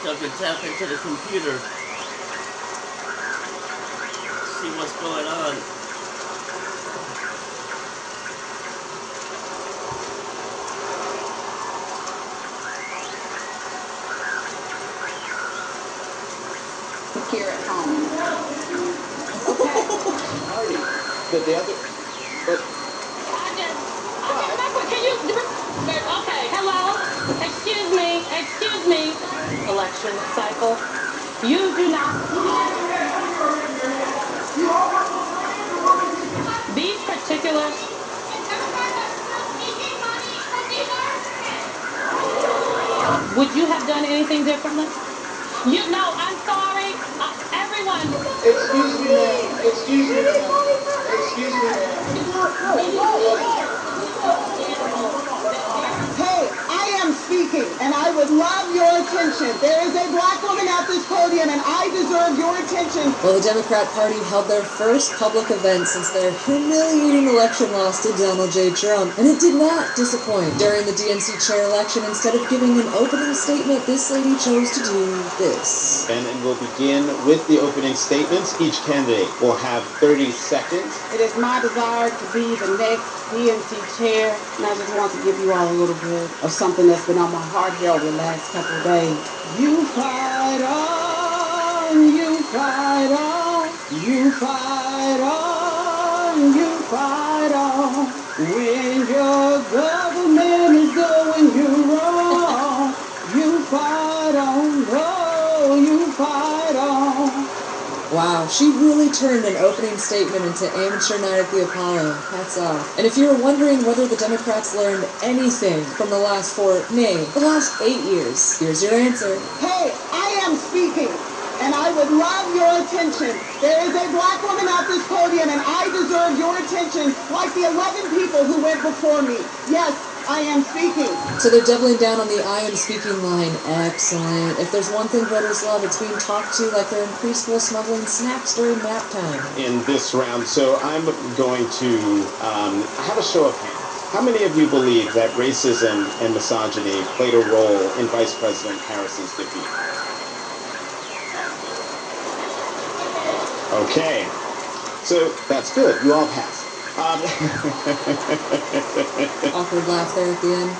so I can tap into the computer, see what's going on. Here at home. Okay. Marty, but the other, but. Can you, okay, hello? Excuse me. Election cycle. You do not. These particular. Would you have done anything differently? I'm sorry. Everyone. Excuse me, ma'am. Excuse me, ma'am. Excuse me, ma'am. Hey, I am speaking, and I would love your attention. There is a black woman at this podium, and I deserve your attention. Well, the Democrat Party held their first public event since their humiliating election loss to Donald J. Trump, and it did not disappoint. During the DNC chair election, instead of giving an opening statement, this lady chose to do this. And we'll begin with the opening statements. Each candidate will have 30 seconds. It is my desire to be the next DNC chair, and I just want to give you all a little bit of something that's been on my heart here over the last couple of days. You fight on, you fight on, you fight on, you fight on. When your government is going you wrong, you fight on, oh, you fight on. Wow, she really turned an opening statement into amateur night at the Apollo. Hats off. And if you were wondering whether the Democrats learned anything from the last the last 8 years, here's your answer. Hey, I am speaking, and I would love your attention. There is a black woman at this podium, and I deserve your attention like the 11 people who went before me. Yes, I am speaking. So they're doubling down on the I am speaking line. Excellent. If there's one thing voters love, it's being talked to like they're in preschool smuggling snacks during nap time. In this round, so I'm going to have a show of hands. How many of you believe that racism and misogyny played a role in Vice President Harris's defeat? Okay, so that's good. You all passed. Awkward laugh there at the end.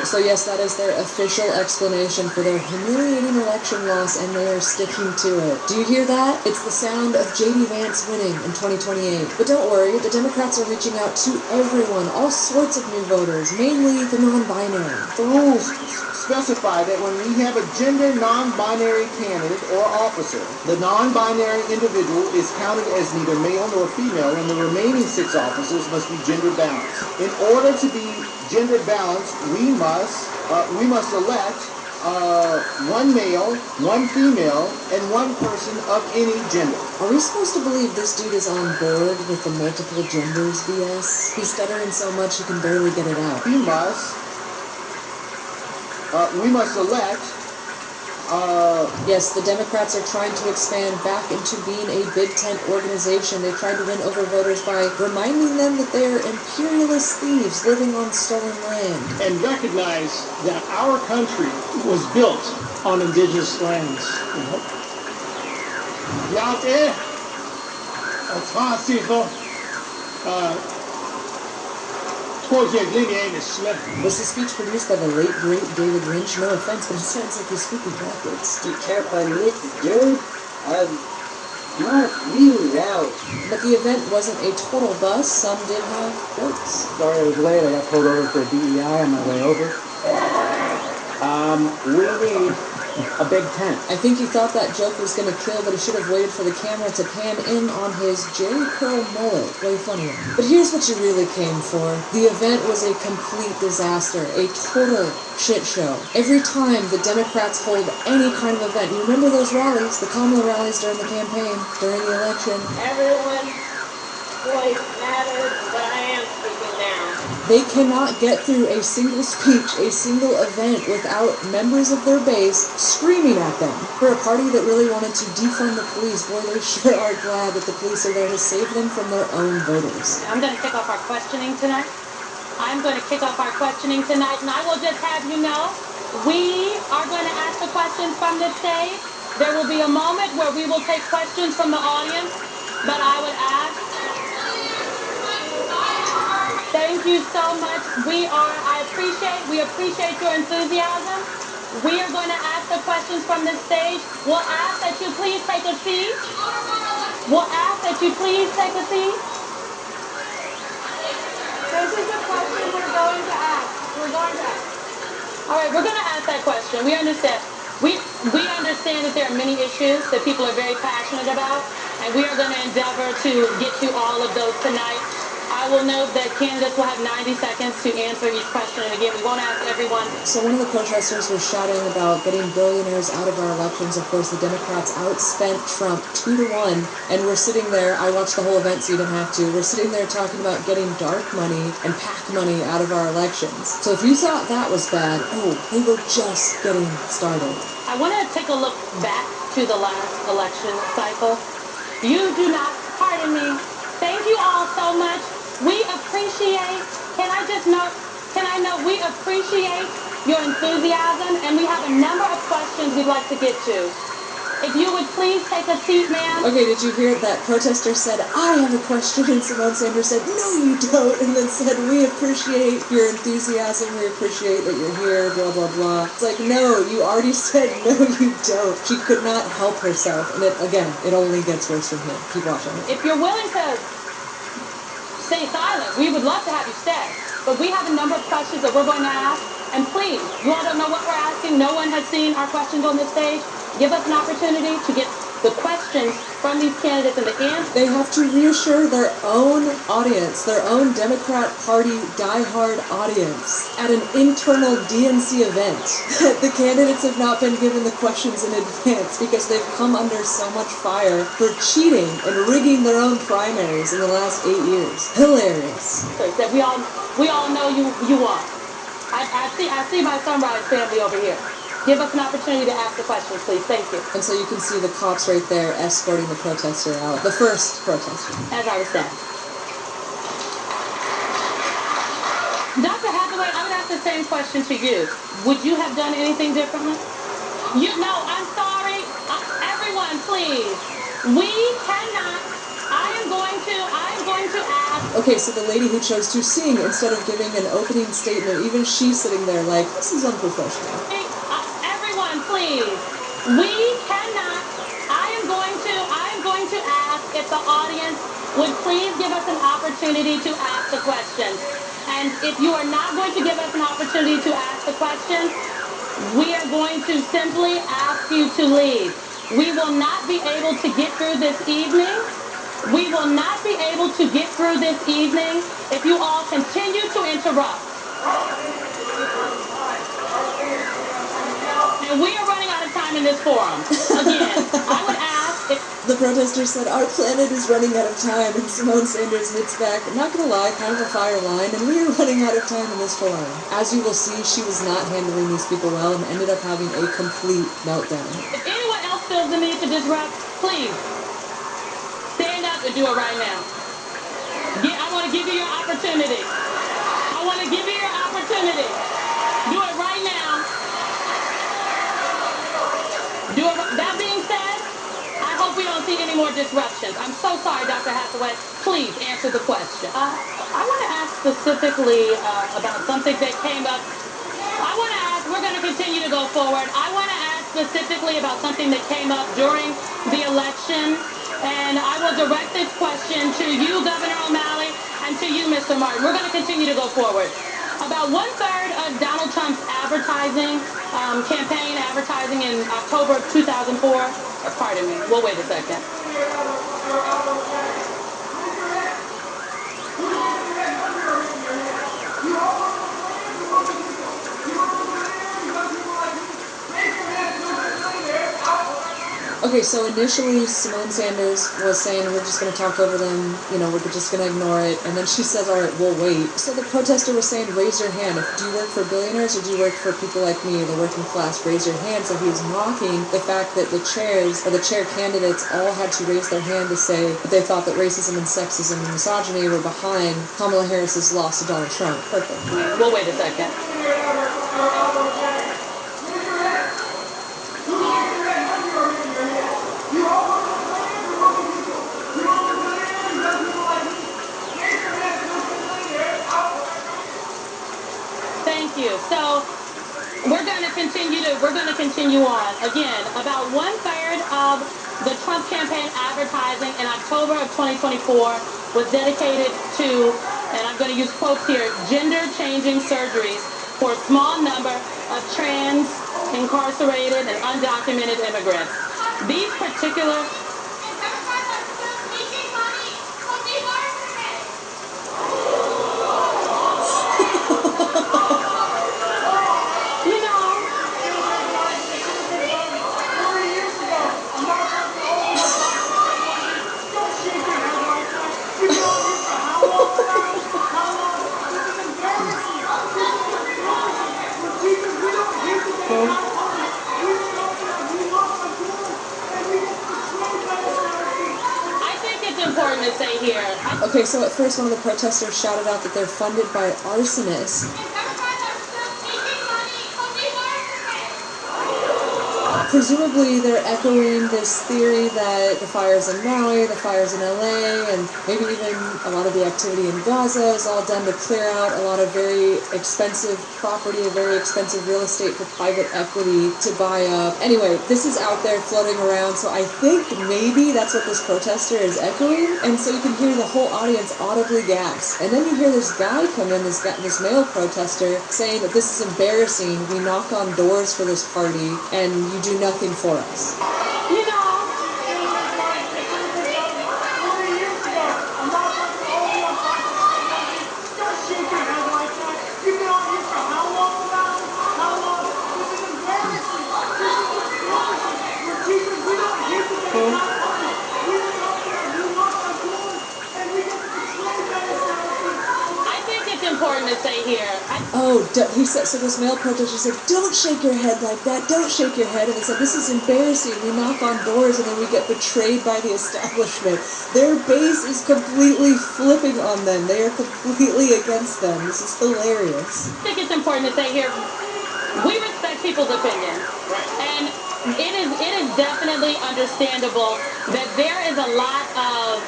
So yes, that is their official explanation for their humiliating election loss, and they are sticking to it. Do you hear that? It's the sound of J.D. Vance winning in 2028. But don't worry, the Democrats are reaching out to everyone, all sorts of new voters, mainly the non-binary. The rules specify that when we have a gender non-binary candidate or officer, the non-binary individual is counted as neither male nor female, and the remaining 6 officers must be gender balanced. In order to be gender balanced, we must elect 1 male, 1 female, and 1 person of any gender. Are we supposed to believe this dude is on board with the multiple genders BS? He's stuttering so much he can barely get it out. We must elect. Yes, the Democrats are trying to expand back into being a Big Tent organization. They tried to win over voters by reminding them that they are imperialist thieves living on stolen land. And recognize that our country was built on indigenous lands. Y'all there? That's fine, Cecil. Was the speech produced by the late, great David Lynch? No offense, but it sounds like he's speaking backwards. You can't find this, dude. Not really loud. But the event wasn't a total bust. Some did have votes. Sorry I was late. I got pulled over for a DEI on my way over. We need a big tent. I think he thought that joke was going to kill, but he should have waited for the camera to pan in on his Jerry Curl mullet. Way funnier. But here's what you really came for. The event was a complete disaster. A total shit show. Every time the Democrats hold any kind of event, you remember those rallies, the Kamala rallies during the campaign, during the election. Everyone's voice matters, but I am speaking now. They cannot get through a single speech, a single event, without members of their base screaming at them. For a party that really wanted to defund the police, boy, they sure are glad that the police are there to save them from their own voters. I'm going to kick off our questioning tonight. And I will just have you know We are going to ask the questions from this stage. There will be a moment where we will take questions from the audience, but I would ask. Thank you so much. We appreciate your enthusiasm. We are going to ask the questions from this stage. We'll ask that you please take a seat. We'll ask that you please take a seat. This is the question we're going to ask. All right, we're going to ask that question. We understand. We understand that there are many issues that people are very passionate about, and we are going to endeavor to get to all of those tonight. I will note that candidates will have 90 seconds to answer each question, and again, we won't ask everyone. So one of the protesters was shouting about getting billionaires out of our elections. Of course, the Democrats outspent Trump 2-1, and we're sitting there. I watched the whole event, so you didn't have to. We're sitting there talking about getting dark money and PAC money out of our elections. So if you thought that was bad, they were just getting started. I want to take a look back to the last election cycle. You do not, pardon me. Thank you all so much. We appreciate, we appreciate your enthusiasm, and we have a number of questions we'd like to get to. If you would please take a seat, ma'am. Okay, did you hear that protester said, I have a question, and Simone Sanders said, no you don't, and then said, we appreciate your enthusiasm, we appreciate that you're here, blah, blah, blah. It's like, no, you already said no you don't. She could not help herself, and it only gets worse from here. Keep watching. If you're willing to stay silent, we would love to have you stay. But we have a number of questions that we're going to ask, and please, you all don't know what we're asking. No one has seen our questions on this stage. Give us an opportunity to get the questions from these candidates in the end. They have to reassure their own audience, their own Democrat Party diehard audience, at an internal DNC event that the candidates have not been given the questions in advance because they've come under so much fire for cheating and rigging their own primaries in the last 8 years. Hilarious. That we all know you are. I see my Sunrise family over here. Give us an opportunity to ask the questions, please. Thank you. And so you can see the cops right there escorting the protester out. The first protester. As I was saying. Dr. Hathaway, I would ask the same question to you. Would you have done anything differently? No, I'm sorry. Everyone, please. We cannot. I am going to ask. Okay, so the lady who chose to sing instead of giving an opening statement, even she's sitting there like, this is unprofessional. Please, we cannot. I am going to ask if the audience would please give us an opportunity to ask the questions. And if you are not going to give us an opportunity to ask the questions, we are going to simply ask you to leave. We will not be able to get through this evening. We will not be able to get through this evening if you all continue to interrupt. And we are running out of time in this forum. Again, I would ask if... The protester said, our planet is running out of time, and Simone Sanders knits back, not gonna lie, kind of a fire line, and we are running out of time in this forum. As you will see, she was not handling these people well and ended up having a complete meltdown. If anyone else feels the need to disrupt, please, stand up and do it right now. I want to give you your opportunity. Do it right now. That being said, I hope we don't see any more disruptions. I'm so sorry, Dr. Hathaway. Please answer the question. I want to ask specifically about something that came up. We're going to continue to go forward. I want to ask specifically about something that came up during the election. And I will direct this question to you, Governor O'Malley, and to you, Mr. Martin. We're going to continue to go forward. About 1/3 of Donald Trump's campaign advertising in October of 2004. Pardon me. We'll wait a second. Okay, so initially Simone Sanders was saying, we're just going to talk over them, we're just going to ignore it, and then she says, all right, we'll wait. So the protester was saying, raise your hand. Do you work for billionaires or do you work for people like me, the working class? Raise your hand. So he was mocking the fact that the chair candidates all had to raise their hand to say that they thought that racism and sexism and misogyny were behind Kamala Harris's loss to Donald Trump. Perfect. We'll wait a second. continue on. Again, about 1/3 of the Trump campaign advertising in October of 2024 was dedicated to, and I'm going to use quotes here, gender-changing surgeries for a small number of trans, incarcerated, and undocumented immigrants. These particular important to say here. Okay, so at first one of the protesters shouted out that they're funded by arsonists. Presumably they're echoing this theory that the fires in Maui, the fires in LA, and maybe even a lot of the activity in Gaza is all done to clear out a lot of very expensive property, very expensive real estate for private equity to buy up. Anyway, this is out there floating around, so I think maybe that's what this protester is echoing, and so you can hear the whole audience audibly gasp. And then you hear this guy come in, this male protester, saying that this is embarrassing, we knock on doors for this party, and you do nothing for us. You know, important to say here. He said, so this male protester said, don't shake your head like that, don't shake your head. And they said, this is embarrassing. We knock on doors and then we get betrayed by the establishment. Their base is completely flipping on them. They are completely against them. This is hilarious. I think it's important to say here, we respect people's opinion. And it is definitely understandable that there is a lot of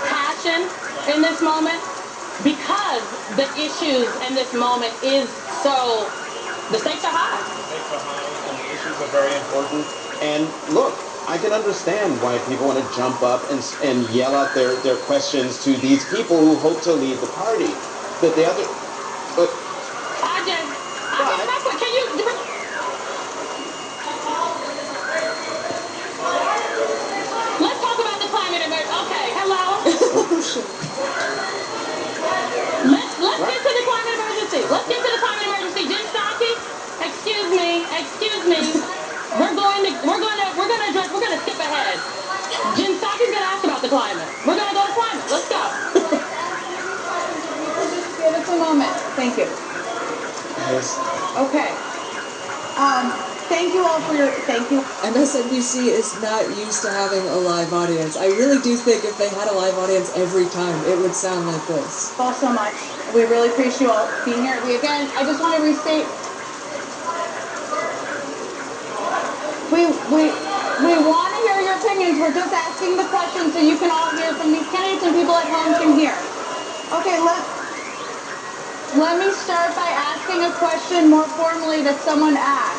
passion in this moment, because the issues in this moment is so, the stakes are high. The stakes are high and the issues are very important. And look, I can understand why people want to jump up and yell out their questions to these people who hope to lead the party. But the other, but I just, can you, let's talk about the climate emergency. Okay, hello. Let's get to the climate emergency. Let's get to the climate emergency. Jen Psaki, excuse me. We're gonna skip ahead. Jen Psaki's gonna ask about the climate. We're gonna go to climate. Let's go. Just give us a moment. Thank you. yes. Okay. Thank you all for your, thank you. MSNBC is not used to having a live audience. I really do think if they had a live audience every time, it would sound like this. All so much. We really appreciate you all being here. I just want to restate, we want to hear your opinions. We're just asking the questions so you can all hear from these candidates and people at home can hear. Okay, let me start by asking a question more formally that someone asked.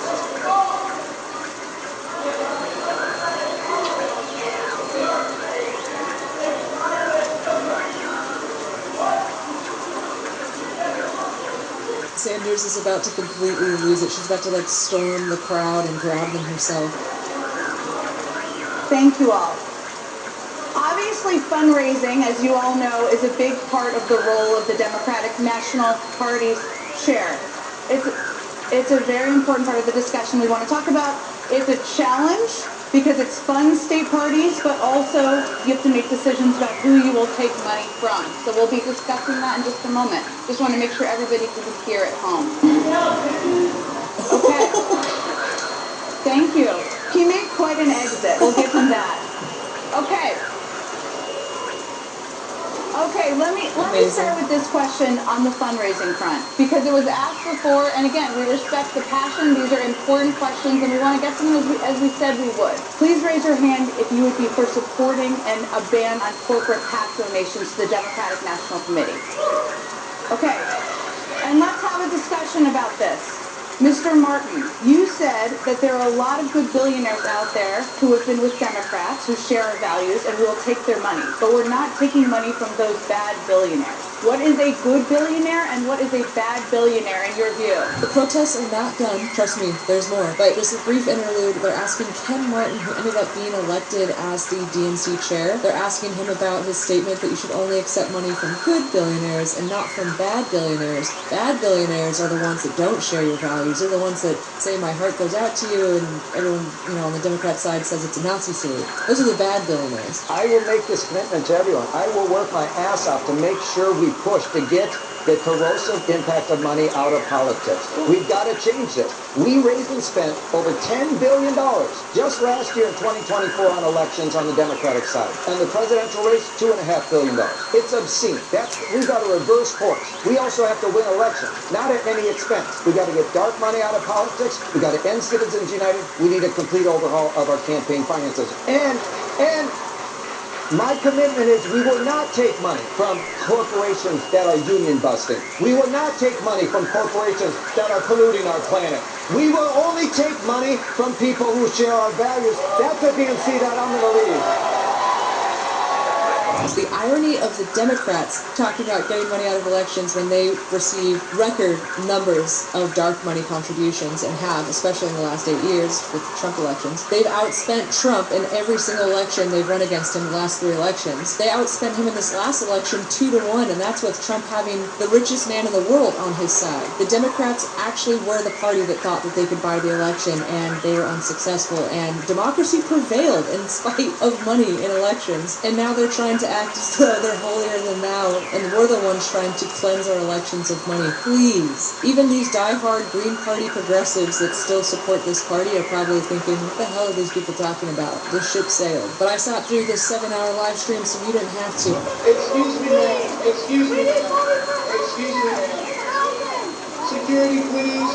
Sanders is about to completely lose it. She's about to storm the crowd and grab them herself. Thank you all. Obviously, fundraising, as you all know, is a big part of the role of the Democratic National Party's chair. It's a very important part of the discussion we want to talk about. It's a challenge because it funds state parties, but also you have to make decisions about who you will take money from. So we'll be discussing that in just a moment. Just want to make sure everybody can hear at home. Okay. Thank you. He made quite an exit. We'll give him that. Okay. Okay, let me start with this question on the fundraising front, because it was asked before, and again, we respect the passion. These are important questions, and we want to get to them as we said we would. Please raise your hand if you would be for supporting a ban on corporate PAC donations to the Democratic National Committee. Okay, and let's have a discussion about this. Mr. Martin, you said that there are a lot of good billionaires out there who have been with Democrats, who share our values, and will take their money. But we're not taking money from those bad billionaires. What is a good billionaire and what is a bad billionaire in your view? The protests are not done. Trust me, there's more. But just a brief interlude, they're asking Ken Martin, who ended up being elected as the DNC chair, they're asking him about his statement that you should only accept money from good billionaires and not from bad billionaires. Bad billionaires are the ones that don't share your values. They're the ones that say my heart goes out to you and everyone, on the Democrat side says it's a Nazi salute. Those are the bad billionaires. I will make this commitment to everyone. I will work my ass off to make sure we push to get the corrosive impact of money out of politics. We've got to change this. We raised and spent over $10 billion just last year in 2024 on elections on the Democratic side. And the presidential race, $2.5 billion. It's obscene. We've got to reverse course. We also have to win elections, not at any expense. We've got to get dark money out of politics. We've got to end Citizens United. We need a complete overhaul of our campaign finances. And my commitment is we will not take money from corporations that are union busting. We will not take money from corporations that are polluting our planet. We will only take money from people who share our values. That's a DNC that I'm going to lead. It's the irony of the Democrats talking about getting money out of elections when they receive record numbers of dark money contributions and have, especially in the last 8 years with the Trump elections. They've outspent Trump in every single election they've run against him the last 3 elections. They outspent him in this last election 2-1, and that's with Trump having the richest man in the world on his side. The Democrats actually were the party that thought that they could buy the election, and they were unsuccessful, and democracy prevailed in spite of money in elections, and now they're trying to act as though they're holier than thou, and we're the ones trying to cleanse our elections of money. Please. Even these die-hard Green Party progressives that still support this party are probably thinking, what the hell are these people talking about? This ship sailed. But I sat through this 7-hour live stream so you didn't have to. Excuse me, ma'am. Excuse me, ma'am. Excuse me, ma'am. Security, please.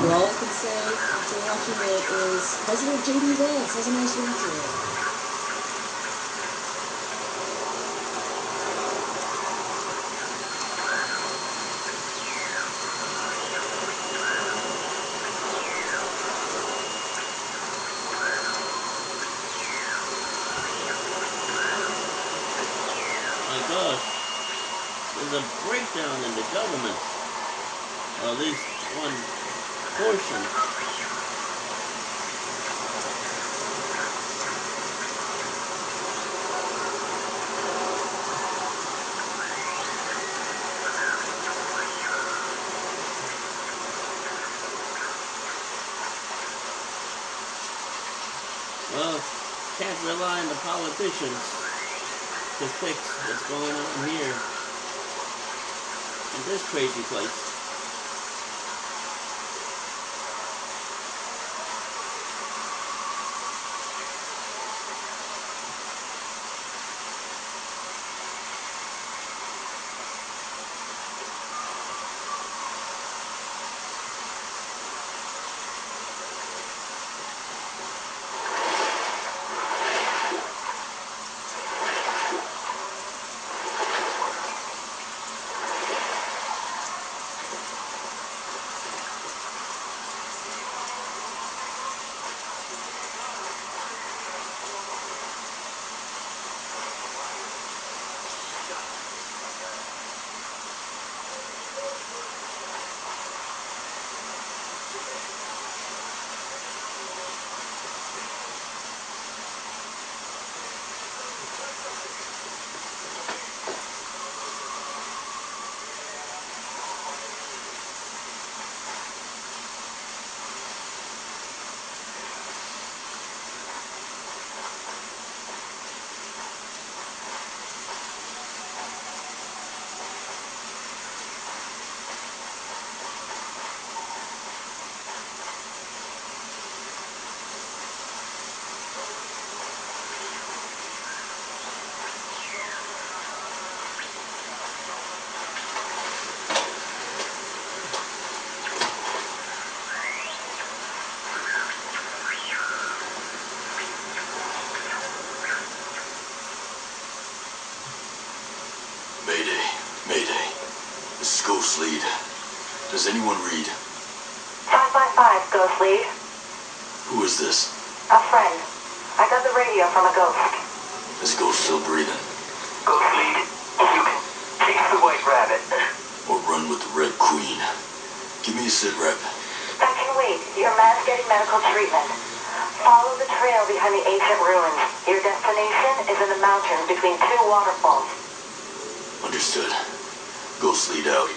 Well, all I can say after watching it is President J.D. Vance has a nice ring to it. My gosh, there's a breakdown in the government, or at least one portion. Well, can't rely on the politicians to fix what's going on here in this crazy place. Ghost Lead. Does anyone read? 555, Ghost Lead. Who is this? A friend. I got the radio from a ghost. This ghost still breathing. Ghost Lead, you can chase the White Rabbit. Or run with the Red Queen. Give me a sit rep. That can wait. Your man's getting medical treatment. Follow the trail behind the ancient ruins. Your destination is in the mountains between two waterfalls. Understood. Ghost Lead out.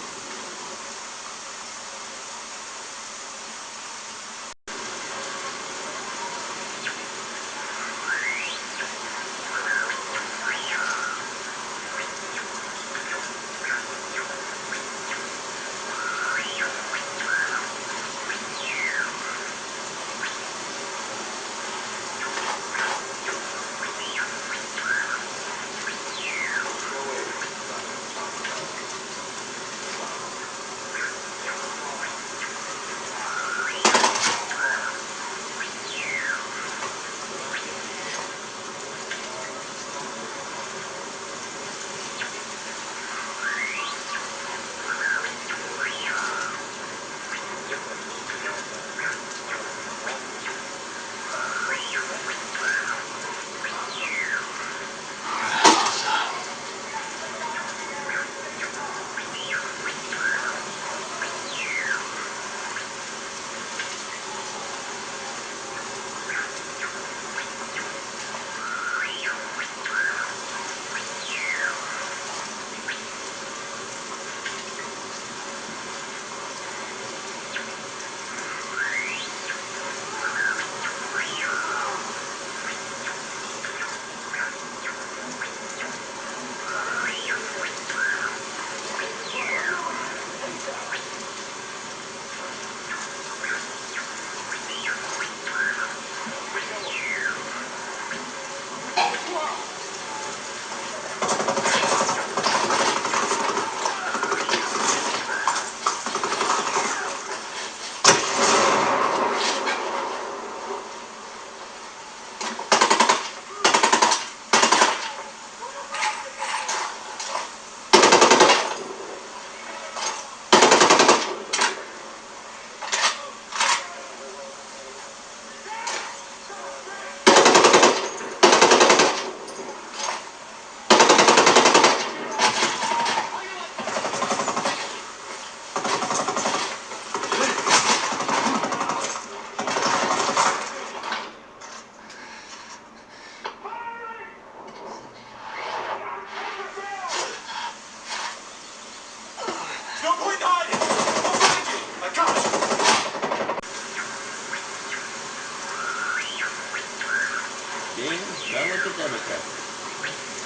Done with the Democrats.